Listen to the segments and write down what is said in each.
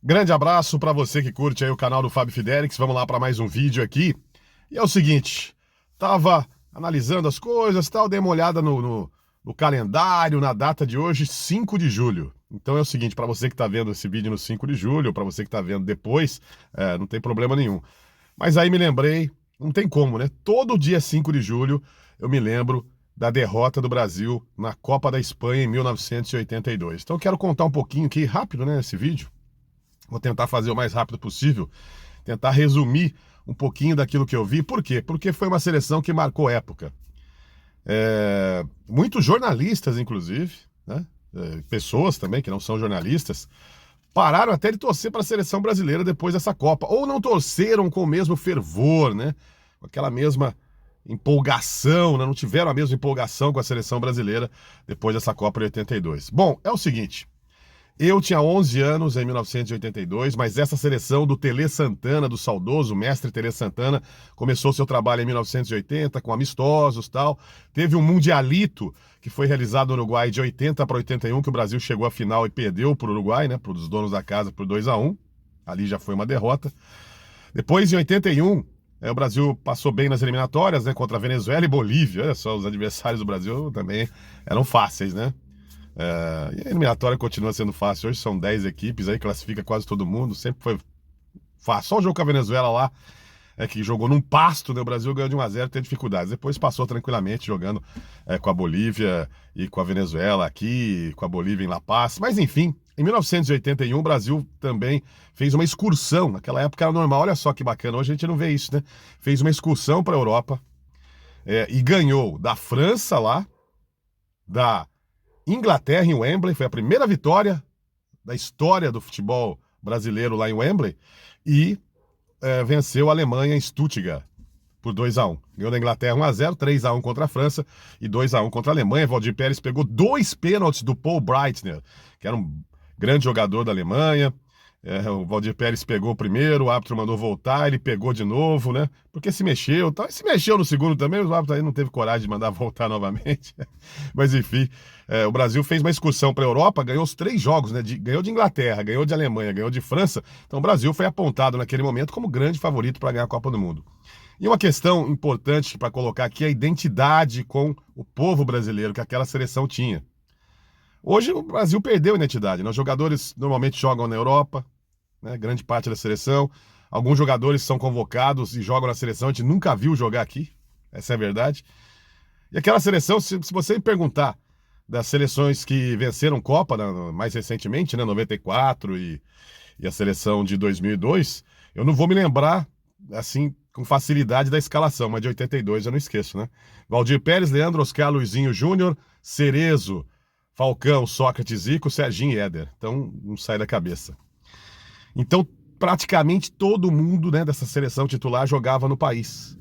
Grande abraço para você que curte aí o canal do Fábio Fidelix. Vamos lá para mais um vídeo aqui. E é o seguinte, tava analisando as coisas, tal, dei uma olhada no calendário, na data de hoje, 5 de julho. Então é o seguinte, para você que tá vendo esse vídeo no 5 de julho, para você que tá vendo depois, não tem problema nenhum. Mas aí me lembrei, não tem como, né? Todo dia 5 de julho eu me lembro da derrota do Brasil na Copa da Espanha em 1982. Então eu quero contar um pouquinho aqui, rápido, né, esse vídeo. Vou tentar fazer o mais rápido possível, tentar resumir um pouquinho daquilo que eu vi. Por quê? Porque foi uma seleção que marcou época. Muitos jornalistas, inclusive, né? Pessoas também que não são jornalistas, pararam até de torcer para a seleção brasileira depois dessa Copa. Ou não torceram com o mesmo fervor, né? Com aquela mesma empolgação, né? Não tiveram a mesma empolgação com a seleção brasileira depois dessa Copa de 82. Bom, é o seguinte. Eu tinha 11 anos em 1982, mas essa seleção do Tele Santana, do saudoso mestre Tele Santana, começou seu trabalho em 1980 com amistosos e tal. Teve um mundialito que foi realizado no Uruguai de 80 para 81, que o Brasil chegou à final e perdeu para o Uruguai, né, para os donos da casa por 2-1. Ali já foi uma derrota. Depois, em 81, o Brasil passou bem nas eliminatórias, né, contra a Venezuela e Bolívia. Olha só, os adversários do Brasil também eram fáceis, né? E a eliminatória continua sendo fácil. Hoje são 10 equipes, aí classifica quase todo mundo. Sempre foi fácil. Só o jogo com a Venezuela lá, que jogou num pasto, né? O Brasil ganhou de 1-0, teve dificuldades. Depois passou tranquilamente jogando com a Bolívia e com a Venezuela aqui, com a Bolívia em La Paz. Mas enfim, em 1981 o Brasil também fez uma excursão. Naquela época era normal, olha só que bacana. Hoje a gente não vê isso, né? Fez uma excursão para a Europa e ganhou da França lá, da Inglaterra em Wembley, foi a primeira vitória da história do futebol brasileiro lá em Wembley, e venceu a Alemanha em Stuttgart por 2-1. Ganhou da Inglaterra 1-0, 3-1 contra a França e 2-1 contra a Alemanha. Valdir Pérez pegou 2 pênaltis do Paul Breitner, que era um grande jogador da Alemanha. O Valdir Pérez pegou primeiro, o árbitro mandou voltar, ele pegou de novo, né? Porque se mexeu, tá? Se mexeu no segundo também, o árbitro aí não teve coragem de mandar voltar novamente. Mas enfim, o Brasil fez uma excursão para a Europa, ganhou os 3 jogos, né? Ganhou de Inglaterra, ganhou de Alemanha, ganhou de França. Então o Brasil foi apontado naquele momento como grande favorito para ganhar a Copa do Mundo. E uma questão importante para colocar aqui é a identidade com o povo brasileiro que aquela seleção tinha. Hoje o Brasil perdeu a identidade, né? Os jogadores normalmente jogam na Europa, né? Grande parte da seleção. Alguns jogadores são convocados e jogam na seleção, a gente nunca viu jogar aqui, essa é a verdade. E aquela seleção, se você me perguntar das seleções que venceram Copa, né, mais recentemente, né, 94 e a seleção de 2002, eu não vou me lembrar, assim, com facilidade da escalação, mas de 82 eu não esqueço, né? Valdir Pérez, Leandro, Oscar, Luizinho Júnior, Cerezo, Falcão, Sócrates, Zico, Serginho e Éder. Então, não sai da cabeça. Então, praticamente todo mundo, né, dessa seleção titular jogava no país.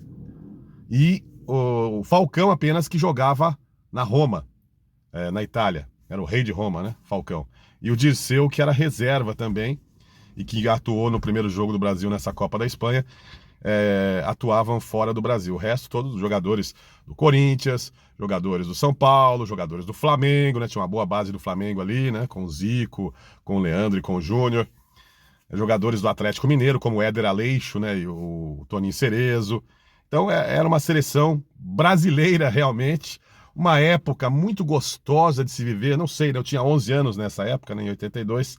E o Falcão apenas que jogava na Roma, na Itália. Era o rei de Roma, né? Falcão. E o Dirceu, que era reserva também, e que atuou no primeiro jogo do Brasil nessa Copa da Espanha, atuavam fora do Brasil. O resto, todos os jogadores do Corinthians, jogadores do São Paulo, jogadores do Flamengo, né? Tinha uma boa base do Flamengo ali, né? Com o Zico, com o Leandro e com o Júnior. Jogadores do Atlético Mineiro, como o Éder Aleixo, né? E o Toninho Cerezo. Então, era uma seleção brasileira, realmente. Uma época muito gostosa de se viver. Não sei, né? Eu tinha 11 anos nessa época, né? Em 82.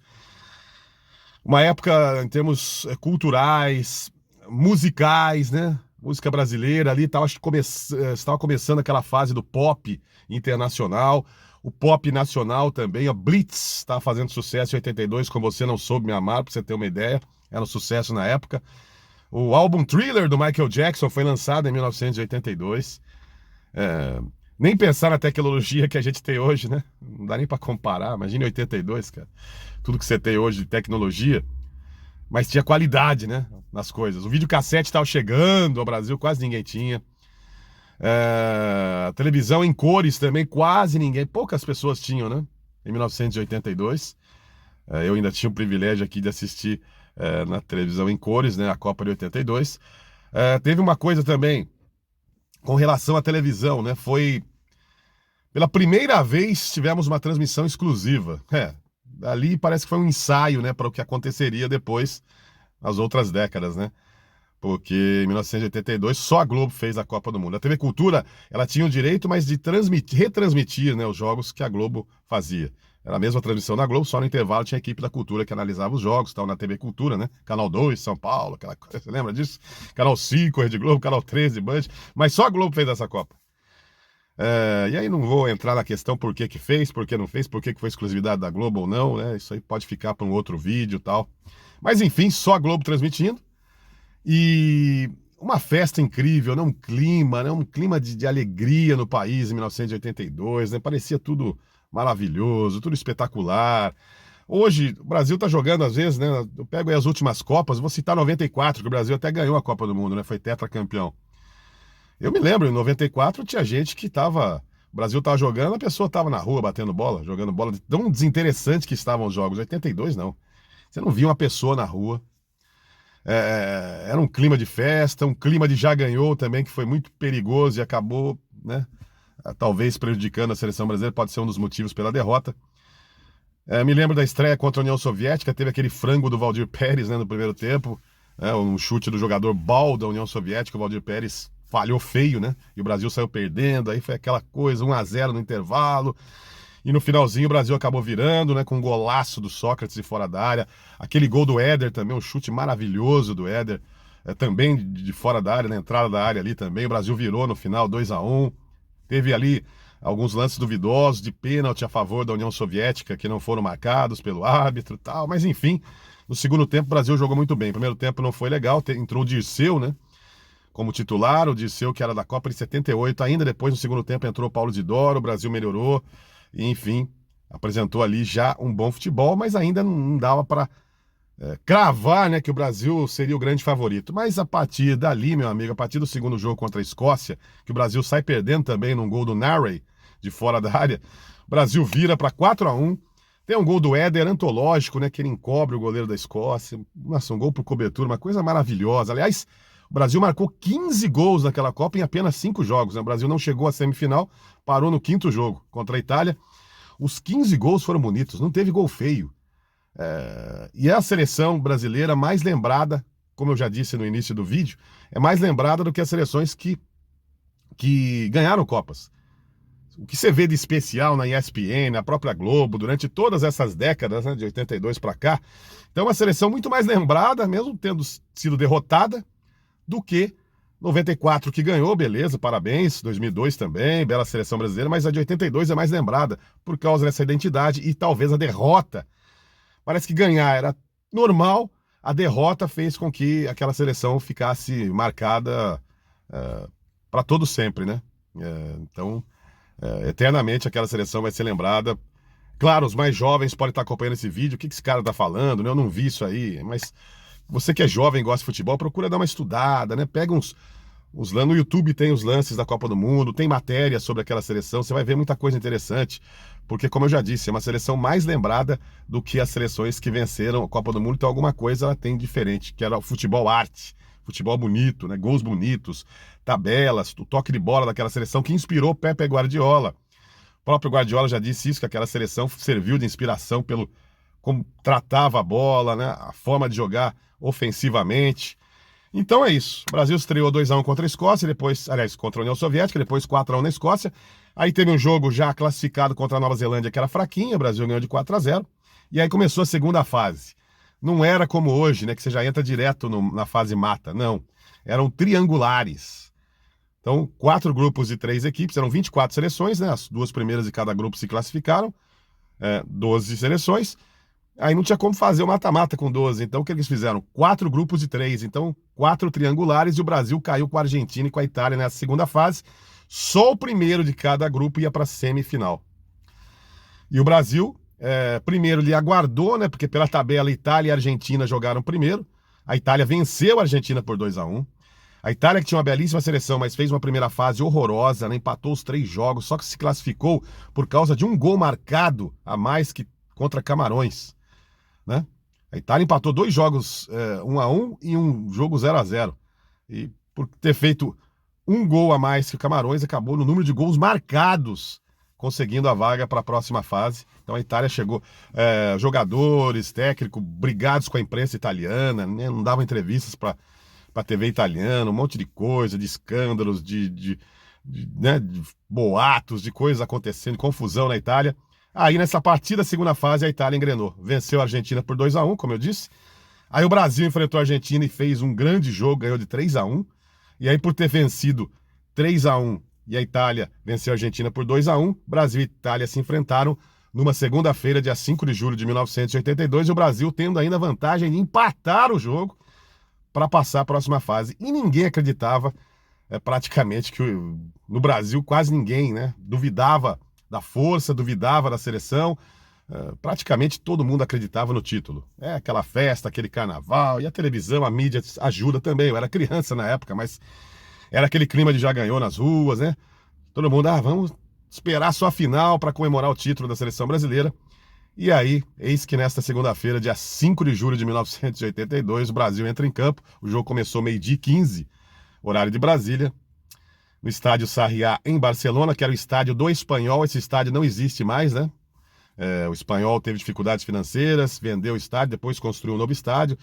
Uma época em termos culturais, musicais, né? Música brasileira ali, estava começando aquela fase do pop internacional, o pop nacional também, a Blitz estava fazendo sucesso em 82, como Você Não Soube Me Amar, para você ter uma ideia, era um sucesso na época. O álbum Thriller do Michael Jackson foi lançado em 1982. Nem pensar na tecnologia que a gente tem hoje, né? Não dá nem para comparar, imagine 82, cara. Tudo que você tem hoje de tecnologia, mas tinha qualidade, né, nas coisas. O videocassete estava chegando ao Brasil, quase ninguém tinha. A televisão em cores também, quase ninguém, poucas pessoas tinham, né, em 1982. Eu ainda tinha o privilégio aqui de assistir na televisão em cores, né, a Copa de 82. Teve uma coisa também com relação à televisão, né, foi pela primeira vez tivemos uma transmissão exclusiva. ali parece que foi um ensaio, né, para o que aconteceria depois, nas outras décadas, né? Porque em 1982 só a Globo fez a Copa do Mundo. A TV Cultura, ela tinha o direito, mas de retransmitir, né, os jogos que a Globo fazia. Era a mesma transmissão da Globo, só no intervalo tinha a equipe da Cultura que analisava os jogos, tal, na TV Cultura, né? Canal 2, São Paulo, aquela coisa, você lembra disso? Canal 5, Rede Globo, Canal 13, Band, mas só a Globo fez essa Copa. E aí não vou entrar na questão por que fez, por que não fez, por que foi exclusividade da Globo ou não, né? Isso aí pode ficar para um outro vídeo e tal. Mas enfim, só a Globo transmitindo. E uma festa incrível, né? Um clima, né? Um clima de alegria no país em 1982, né? Parecia tudo maravilhoso, tudo espetacular. Hoje, o Brasil tá jogando às vezes, né? Eu pego aí as últimas Copas, vou citar 94, que o Brasil até ganhou a Copa do Mundo, né? Foi tetracampeão. Eu me lembro, em 94 tinha gente que tava... O Brasil tava jogando, a pessoa tava na rua batendo bola, jogando bola. Tão desinteressante que estavam os jogos. 82 não. Você não via uma pessoa na rua. Era um clima de festa, um clima de já ganhou também, que foi muito perigoso e acabou, né? Talvez prejudicando a seleção brasileira, pode ser um dos motivos pela derrota. Me lembro da estreia contra a União Soviética, teve aquele frango do Valdir Pérez, né, no primeiro tempo, um chute do jogador Bal da União Soviética, o Valdir Pérez falhou feio, né? E o Brasil saiu perdendo, aí foi aquela coisa, 1-0 no intervalo. E no finalzinho o Brasil acabou virando, né, com um golaço do Sócrates de fora da área. Aquele gol do Éder também, um chute maravilhoso do Éder, também de fora da área, na entrada da área ali também. O Brasil virou no final 2-1. Teve ali alguns lances duvidosos de pênalti a favor da União Soviética que não foram marcados pelo árbitro e tal. Mas enfim, no segundo tempo o Brasil jogou muito bem. No primeiro tempo não foi legal, entrou o Dirceu, né, como titular. O Dirceu, que era da Copa de 78, ainda depois no segundo tempo entrou o Paulo Isidoro, o Brasil melhorou. E, enfim, apresentou ali já um bom futebol, mas ainda não dava para cravar, né, que o Brasil seria o grande favorito. Mas a partir dali, meu amigo, a partir do segundo jogo contra a Escócia, que o Brasil sai perdendo também num gol do Narey, de fora da área, o Brasil vira para 4-1. Tem um gol do Éder antológico, né, que ele encobre o goleiro da Escócia. Nossa, um gol por cobertura, uma coisa maravilhosa. Aliás, o Brasil marcou 15 gols naquela Copa em apenas 5 jogos, né? O Brasil não chegou à semifinal, parou no quinto jogo contra a Itália. Os 15 gols foram bonitos, não teve gol feio. E é a seleção brasileira mais lembrada, como eu já disse no início do vídeo, é mais lembrada do que as seleções que ganharam Copas. O que você vê de especial na ESPN, na própria Globo, durante todas essas décadas, né, de 82 para cá, então é uma seleção muito mais lembrada, mesmo tendo sido derrotada, do que 94 que ganhou, beleza, parabéns, 2002 também, bela seleção brasileira, mas a de 82 é mais lembrada por causa dessa identidade e talvez a derrota. Parece que ganhar era normal, a derrota fez com que aquela seleção ficasse marcada para todo sempre, né? Então, eternamente aquela seleção vai ser lembrada. Claro, os mais jovens podem estar acompanhando esse vídeo, o que esse cara tá falando, né? Eu não vi isso aí, mas você que é jovem e gosta de futebol, procura dar uma estudada, né? Pega no YouTube tem os lances da Copa do Mundo, tem matéria sobre aquela seleção, você vai ver muita coisa interessante, porque, como eu já disse, é uma seleção mais lembrada do que as seleções que venceram a Copa do Mundo, então alguma coisa ela tem diferente, que era o futebol arte, futebol bonito, né? Gols bonitos, tabelas, o toque de bola daquela seleção que inspirou Pepe Guardiola. O próprio Guardiola já disse isso, que aquela seleção serviu de inspiração pelo como tratava a bola, né? A forma de jogar ofensivamente. Então é isso. O Brasil estreou 2-1 contra a Escócia, depois, aliás, contra a União Soviética, depois 4-1 na Escócia. Aí teve um jogo já classificado contra a Nova Zelândia, que era fraquinha, o Brasil ganhou de 4-0. E aí começou a segunda fase. Não era como hoje, né, que você já entra direto na fase mata, não. Eram triangulares. Então, 4 grupos de 3 equipes, eram 24 seleções, né? As 2 primeiras de cada grupo se classificaram, 12 seleções. Aí não tinha como fazer o mata-mata com 12. Então o que eles fizeram? 4 grupos de 3. Então 4 triangulares e o Brasil caiu com a Argentina e com a Itália nessa segunda fase. Só o primeiro de cada grupo ia para a semifinal. E o Brasil, primeiro ele aguardou, né? Porque pela tabela Itália e Argentina jogaram primeiro. A Itália venceu a Argentina por 2-1. A Itália, que tinha uma belíssima seleção, mas fez uma primeira fase horrorosa, né? Empatou os 3 jogos, só que se classificou por causa de um gol marcado a mais que contra Camarões. Né? A Itália empatou 2 jogos 1-1 e um jogo 0-0. E por ter feito um gol a mais que o Camarões, acabou no número de gols marcados conseguindo a vaga para a próxima fase. Então a Itália chegou, jogadores, técnico, brigados com a imprensa italiana, né? Não davam entrevistas para TV italiana, um monte de coisa, de escândalos, né, de boatos, de coisas acontecendo, confusão na Itália. Aí nessa partida, segunda fase, a Itália engrenou. Venceu a Argentina por 2-1, como eu disse. Aí o Brasil enfrentou a Argentina e fez um grande jogo, ganhou de 3-1. E aí por ter vencido 3-1 e a Itália venceu a Argentina por 2-1, Brasil e Itália se enfrentaram numa segunda-feira, dia 5 de julho de 1982, e o Brasil tendo ainda a vantagem de empatar o jogo para passar a próxima fase. E ninguém acreditava, praticamente, que no Brasil quase ninguém, né, duvidava da força, duvidava da seleção. Praticamente todo mundo acreditava no título. É aquela festa, aquele carnaval, e a televisão, a mídia ajuda também. Eu era criança na época, mas era aquele clima de já ganhou nas ruas, né? Todo mundo, vamos esperar só a final para comemorar o título da seleção brasileira. E aí, eis que nesta segunda-feira, dia 5 de julho de 1982, o Brasil entra em campo. O jogo começou meio-dia e 15, horário de Brasília, no estádio Sarriá, em Barcelona, que era o estádio do Espanhol. Esse estádio não existe mais, né? O Espanhol teve dificuldades financeiras, vendeu o estádio, depois construiu um novo estádio,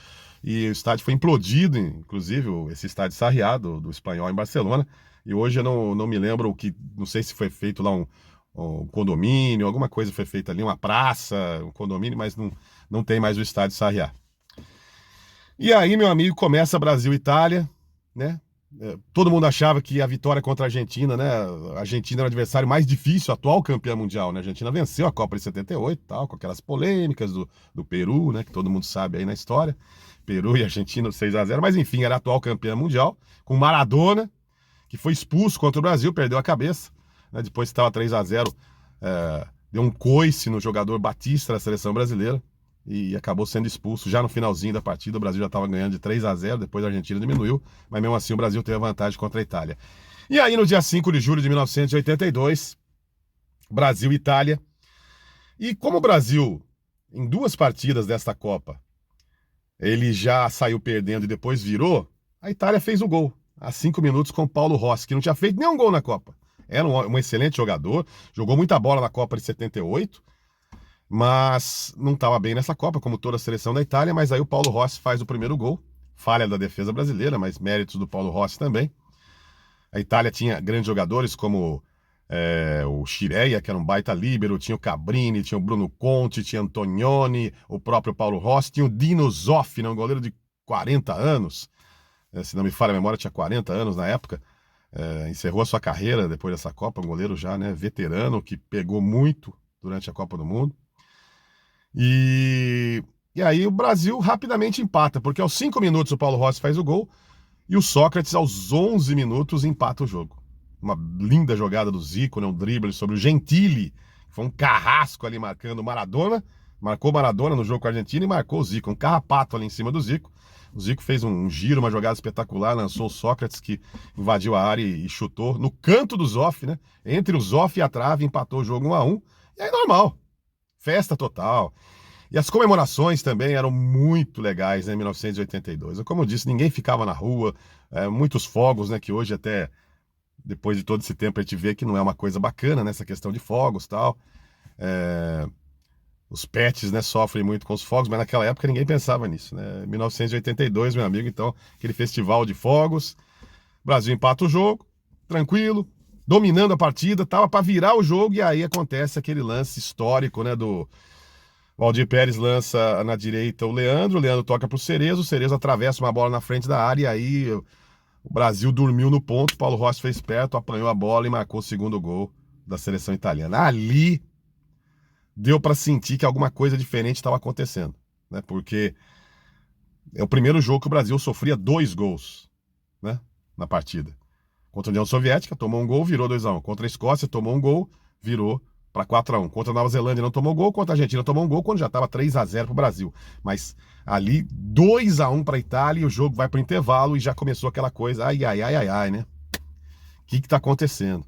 e o estádio foi implodido, inclusive, esse estádio Sarriá, do Espanhol em Barcelona, e hoje eu não me lembro não sei se foi feito lá um condomínio, alguma coisa foi feita ali, uma praça, um condomínio, mas não tem mais o estádio Sarriá. E aí, meu amigo, começa Brasil e Itália, né? Todo mundo achava que a vitória contra a Argentina, né? A Argentina era o adversário mais difícil, atual campeã mundial, né? A Argentina venceu a Copa de 78, tal, com aquelas polêmicas do Peru, né? Que todo mundo sabe aí na história. Peru e Argentina 6-0, mas enfim, era a atual campeã mundial, com Maradona, que foi expulso contra o Brasil, perdeu a cabeça, né? Depois estava 3-0, deu um coice no jogador Batista da seleção brasileira e acabou sendo expulso já no finalzinho da partida. O Brasil já estava ganhando de 3-0, depois a Argentina diminuiu, mas mesmo assim o Brasil teve a vantagem contra a Itália. E aí no dia 5 de julho de 1982, Brasil e Itália. E como o Brasil, em 2 partidas desta Copa, ele já saiu perdendo e depois virou, a Itália fez o gol, há 5 minutos, com o Paulo Rossi, que não tinha feito nenhum gol na Copa. Era um excelente jogador, jogou muita bola na Copa de 78, mas não estava bem nessa Copa, como toda a seleção da Itália. Mas aí o Paulo Rossi faz o primeiro gol, falha da defesa brasileira, mas méritos do Paulo Rossi também. A Itália tinha grandes jogadores como o Scirea, que era um baita líbero, tinha o Cabrini, tinha o Bruno Conte, tinha Antonioni, o próprio Paulo Rossi, tinha o Dino Zoff, né, um goleiro de 40 anos, se não me falha a memória, tinha 40 anos na época, encerrou a sua carreira depois dessa Copa, um goleiro já, né, veterano, que pegou muito durante a Copa do Mundo. E aí o Brasil rapidamente empata, porque aos 5 minutos o Paulo Rossi faz o gol e o Sócrates aos 11 minutos empata o jogo. Uma linda jogada do Zico, né, um drible sobre o Gentili, que foi um carrasco ali marcando o Maradona, marcou Maradona no jogo com a Argentina e marcou o Zico, um carrapato ali em cima do Zico. O Zico fez um giro, uma jogada espetacular, lançou o Sócrates, que invadiu a área e chutou no canto do Zoff, né? Entre o Zoff e a trave, empatou o jogo 1-1. E aí normal, festa total. E as comemorações também eram muito legais, né, em 1982. Como eu disse, ninguém ficava na rua, muitos fogos, né, que hoje até, depois de todo esse tempo, a gente vê que não é uma coisa bacana, né, essa questão de fogos e tal. Os pets, né, sofrem muito com os fogos, mas naquela época ninguém pensava nisso, né? 1982, meu amigo, então, aquele festival de fogos. O Brasil empata o jogo, tranquilo, dominando a partida, tava para virar o jogo, e aí acontece aquele lance histórico, né, do Valdir Pérez lança na direita o Leandro toca pro Cerezo, o Cerezo atravessa uma bola na frente da área, e aí o Brasil dormiu no ponto, Paulo Rossi fez perto, apanhou a bola e marcou o segundo gol da seleção italiana. Ali deu para sentir que alguma coisa diferente estava acontecendo, né? Porque é o primeiro jogo que o Brasil sofria 2 gols, né, na partida. Contra a União Soviética, tomou um gol, virou 2-1. Contra a Escócia, tomou um gol, virou para 4-1. Contra a Nova Zelândia não tomou gol, contra a Argentina tomou um gol, quando já estava 3-0 para o Brasil. Mas ali 2-1 para a Itália, e o jogo vai para o intervalo e já começou aquela coisa, ai, né? O que está acontecendo?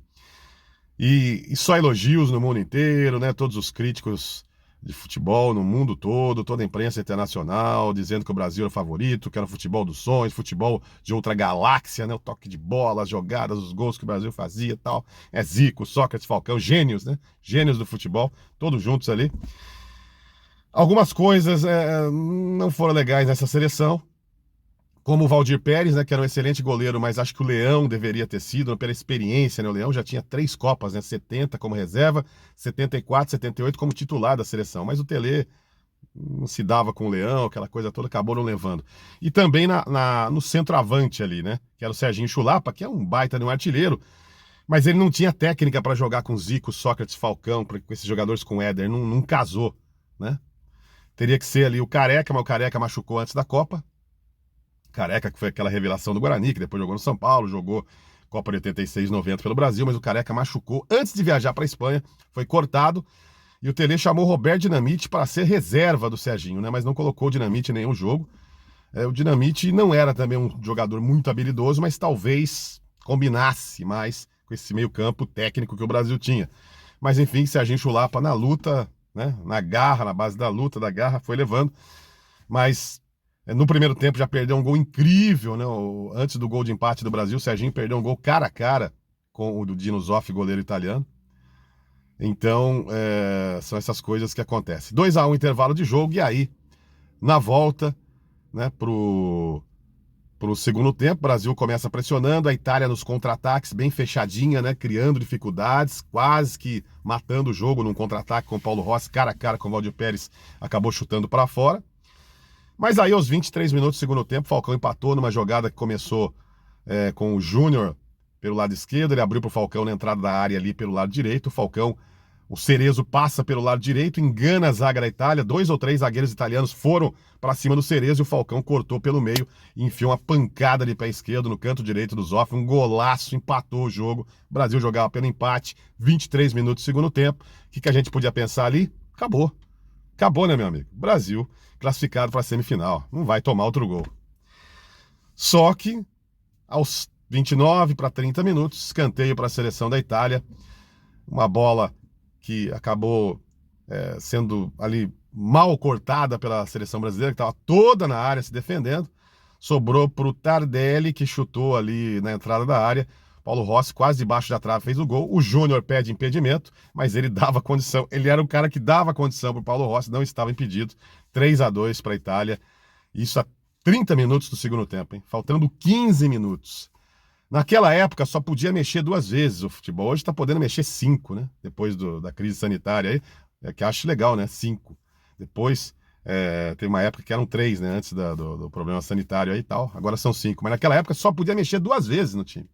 E só elogios no mundo inteiro, né? Todos os críticos de futebol no mundo todo, toda a imprensa internacional, dizendo que o Brasil era o favorito, que era o futebol dos sonhos, futebol de outra galáxia, né? O toque de bola, as jogadas, os gols que o Brasil fazia e tal. É Zico, Sócrates, Falcão, gênios, né? Gênios do futebol, todos juntos ali. Algumas coisas não foram legais nessa seleção, como o Valdir Pérez, né, que era um excelente goleiro, mas acho que o Leão deveria ter sido, pela experiência, né? O Leão já tinha 3 Copas, né? 70 como reserva, 74, 78 como titular da seleção. Mas o Tele não se dava com o Leão, aquela coisa toda, acabou não levando. E também no centroavante ali, né? Que era o Serginho Chulapa, que é um baita de um artilheiro, mas ele não tinha técnica para jogar com Zico, Sócrates, Falcão, com esses jogadores com Éder, não casou, né? Teria que ser ali o Careca, mas o Careca machucou antes da Copa. Careca, que foi aquela revelação do Guarani, que depois jogou no São Paulo, jogou Copa de 86, 90 pelo Brasil, mas o Careca machucou antes de viajar para a Espanha, foi cortado, e o Tele chamou Roberto Dinamite para ser reserva do Serginho, né? Mas não colocou o Dinamite em nenhum jogo. O Dinamite não era também um jogador muito habilidoso, mas talvez combinasse mais com esse meio-campo técnico que o Brasil tinha. Mas enfim, Serginho Chulapa na luta, né? Na garra, na base da luta, da garra, foi levando. Mas no primeiro tempo já perdeu um gol incrível, né? Antes do gol de empate do Brasil, o Serginho perdeu um gol cara a cara com o do Dino Zoff, goleiro italiano. Então, são essas coisas que acontecem. 2-1 intervalo de jogo, e aí, na volta, né, pro segundo tempo, o Brasil começa pressionando, a Itália nos contra-ataques, bem fechadinha, né, criando dificuldades, quase que matando o jogo num contra-ataque com o Paulo Rossi, cara a cara com o Valdir Pérez, acabou chutando para fora. Mas aí, aos 23 minutos do segundo tempo, Falcão empatou numa jogada que começou com o Júnior pelo lado esquerdo, ele abriu pro Falcão na entrada da área ali pelo lado direito, o Falcão, o Cerezo passa pelo lado direito, engana a zaga da Itália, 2 ou 3 zagueiros italianos foram para cima do Cerezo e o Falcão cortou pelo meio e enfiou uma pancada de pé esquerdo no canto direito do Zoff, um golaço, empatou o jogo, o Brasil jogava pelo empate, 23 minutos do segundo tempo, o que a gente podia pensar ali? Acabou. Acabou, né, meu amigo? Brasil classificado para a semifinal, não vai tomar outro gol. Só que, aos 29 para 30 minutos, escanteio para a seleção da Itália, uma bola que acabou sendo ali mal cortada pela seleção brasileira, que estava toda na área se defendendo, sobrou para o Tardelli, que chutou ali na entrada da área, Paulo Rossi quase debaixo da trave fez o gol, o Júnior pede impedimento, mas ele dava condição, ele era o cara que dava condição para o Paulo Rossi, não estava impedido, 3-2 para a Itália, isso a 30 minutos do segundo tempo, hein? Faltando 15 minutos. Naquela época só podia mexer 2 vezes o futebol. Hoje está podendo mexer 5, né? Depois da crise sanitária aí, que acho legal, né? 5. Depois teve uma época que eram 3, né? Antes do problema sanitário aí e tal. Agora são 5. Mas naquela época só podia mexer 2 vezes no time.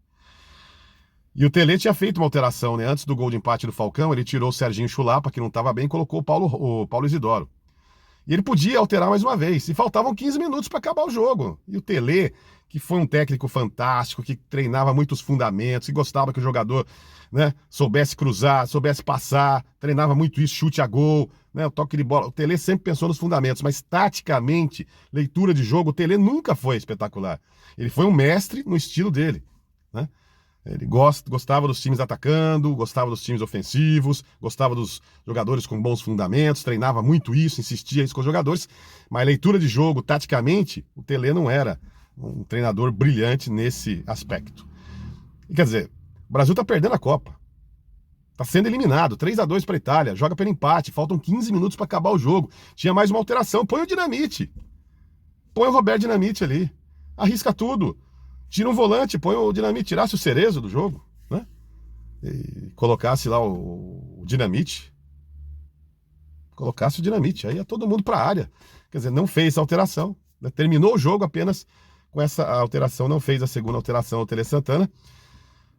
E o Tele tinha feito uma alteração, né? Antes do gol de empate do Falcão, ele tirou o Serginho Chulapa, que não estava bem, e colocou o Paulo Isidoro. E ele podia alterar mais uma vez. E faltavam 15 minutos para acabar o jogo. E o Tele, que foi um técnico fantástico, que treinava muitos fundamentos, que gostava que o jogador, né, soubesse cruzar, soubesse passar, treinava muito isso, chute a gol, né, o toque de bola. O Tele sempre pensou nos fundamentos, mas taticamente, leitura de jogo, o Tele nunca foi espetacular. Ele foi um mestre no estilo dele, né? Ele gostava dos times atacando, gostava dos times ofensivos, gostava dos jogadores com bons fundamentos, treinava muito isso, insistia isso com os jogadores, mas leitura de jogo, taticamente, o Tele não era um treinador brilhante nesse aspecto. E quer dizer, o Brasil está perdendo a Copa. Está sendo eliminado, 3-2 para a Itália, joga pelo empate, faltam 15 minutos para acabar o jogo. Tinha mais uma alteração, põe o Dinamite. Põe o Roberto Dinamite ali. Arrisca tudo. Tira um volante, põe o Dinamite, tirasse o Cerezo do jogo, né? E colocasse lá o Dinamite. Colocasse o Dinamite, aí ia todo mundo para a área. Quer dizer, não fez a alteração, né? Terminou o jogo apenas com essa alteração, não fez a segunda alteração o Tele Santana.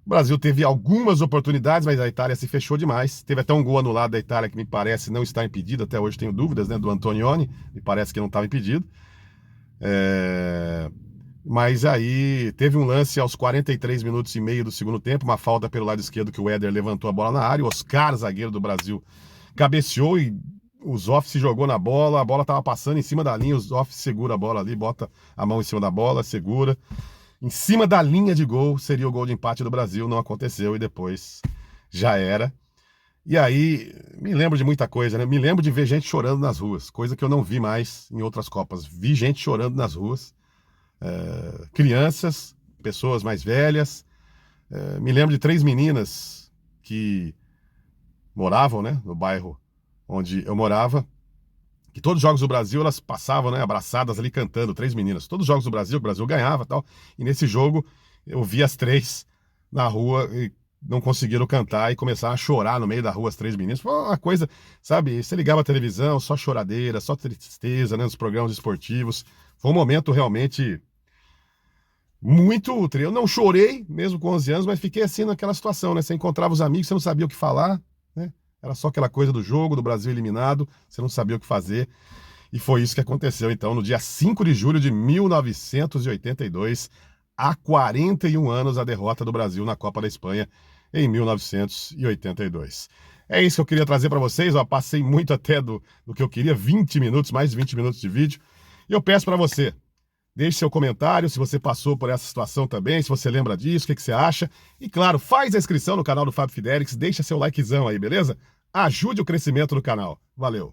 O Brasil teve algumas oportunidades, mas a Itália se fechou demais. Teve até um gol anulado da Itália que me parece não está impedido, até hoje tenho dúvidas, né? Do Antonioni, me parece que não estava impedido. Mas aí teve um lance aos 43 minutos e meio do segundo tempo, uma falta pelo lado esquerdo que o Éder levantou a bola na área, o Oscar, zagueiro do Brasil, cabeceou e o Zoff se jogou na bola, a bola estava passando em cima da linha, o Zoff segura a bola ali, bota a mão em cima da bola, segura. Em cima da linha de gol seria o gol de empate do Brasil, não aconteceu e depois já era. E aí, me lembro de muita coisa, né? Me lembro de ver gente chorando nas ruas, coisa que eu não vi mais em outras Copas. Vi gente chorando nas ruas, crianças, pessoas mais velhas. Me lembro de 3 meninas que moravam, né, no bairro onde eu morava, que todos os jogos do Brasil elas passavam, né, abraçadas ali cantando, 3 meninas. Todos os jogos do Brasil, o Brasil ganhava e tal. E nesse jogo eu vi as 3 na rua e não conseguiram cantar e começaram a chorar no meio da rua, as 3 meninas. Foi uma coisa, sabe? Você ligava a televisão, só choradeira, só tristeza, né, nos programas esportivos. Foi um momento realmente muito útil. Eu não chorei, mesmo com 11 anos, mas fiquei assim naquela situação, né? Você encontrava os amigos, você não sabia o que falar, né? Era só aquela coisa do jogo, do Brasil eliminado, você não sabia o que fazer. E foi isso que aconteceu, então, no dia 5 de julho de 1982, há 41 anos, a derrota do Brasil na Copa da Espanha em 1982. É isso que eu queria trazer para vocês. Ó, passei muito até do que eu queria, 20 minutos, mais de 20 minutos de vídeo. E eu peço para você, deixe seu comentário se você passou por essa situação também, se você lembra disso, o que você acha. E claro, faz a inscrição no canal do Fábio Fidelix, deixa seu likezão aí, beleza? Ajude o crescimento do canal. Valeu!